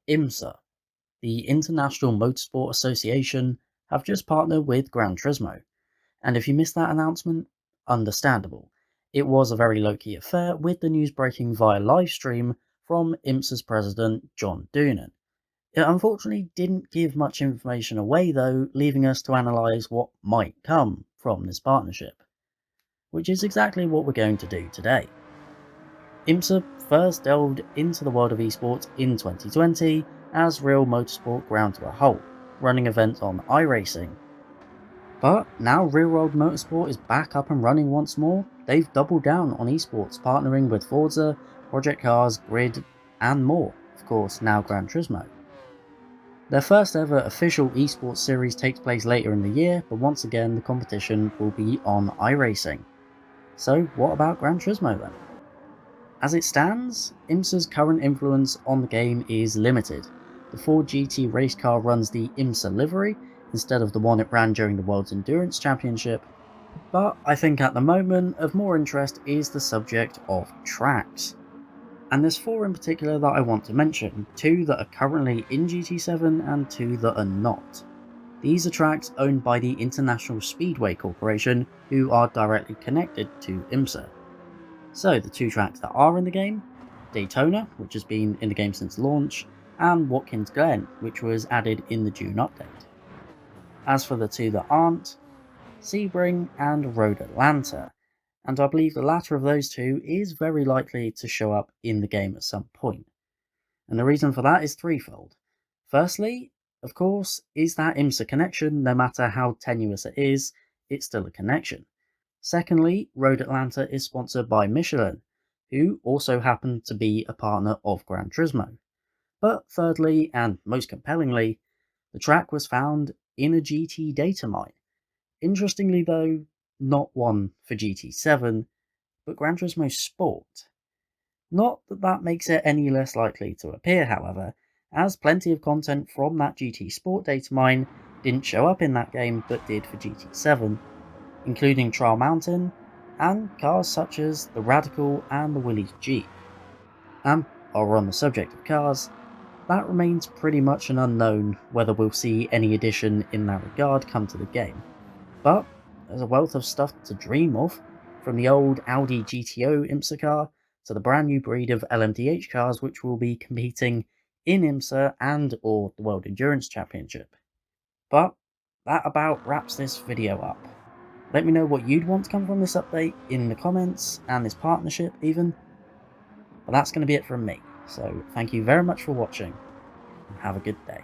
IMSA, the International Motorsport Association, have just partnered with Gran Turismo. And if you missed that announcement, understandable. It was a very low-key affair, with the news breaking via livestream from IMSA's president, John Doonan. It unfortunately didn't give much information away though, leaving us to analyse what might come from this partnership, which is exactly what we're going to do today. IMSA first delved into the world of esports in 2020 as Real Motorsport ground to a halt, running events on iRacing. But now Real World Motorsport is back up and running once more. They've doubled down on esports, partnering with Forza, Project Cars, Grid, and more, of course now Gran Turismo. Their first ever official esports series takes place later in the year, but once again the competition will be on iRacing. So what about Gran Turismo then? As it stands, IMSA's current influence on the game is limited. The Ford GT race car runs the IMSA livery instead of the one it ran during the World's Endurance Championship, but I think at the moment of more interest is the subject of tracks. And there's 4 in particular that I want to mention, 2 that are currently in GT7 and 2 that are not. These are tracks owned by the International Speedway Corporation, who are directly connected to IMSA. So the 2 tracks that are in the game, Daytona, which has been in the game since launch, and Watkins Glen, which was added in the June update. As for the 2 that aren't, Sebring and Road Atlanta, and I believe the latter of those 2 is very likely to show up in the game at some point. And the reason for that is threefold. Firstly, of course, is that IMSA connection. No matter how tenuous it is, it's still a connection. Secondly, Road Atlanta is sponsored by Michelin, who also happen to be a partner of Gran Turismo. But thirdly, and most compellingly, the track was found in a GT data mine. Interestingly though, not one for GT7, but Gran Turismo Sport. Not that that makes it any less likely to appear, however, as plenty of content from that GT Sport data mine didn't show up in that game but did for GT7, including Trial Mountain and cars such as the Radical and the Willys Jeep. And while we're on the subject of cars, that remains pretty much an unknown whether we'll see any addition in that regard come to the game. But there's a wealth of stuff to dream of, from the old Audi GTO IMSA car to the brand new breed of LMDH cars which will be competing in IMSA and or the World Endurance Championship. But that about wraps this video up. Let me know what you'd want to come from this update in the comments, and this partnership even. But that's going to be it from me, so thank you very much for watching, and have a good day.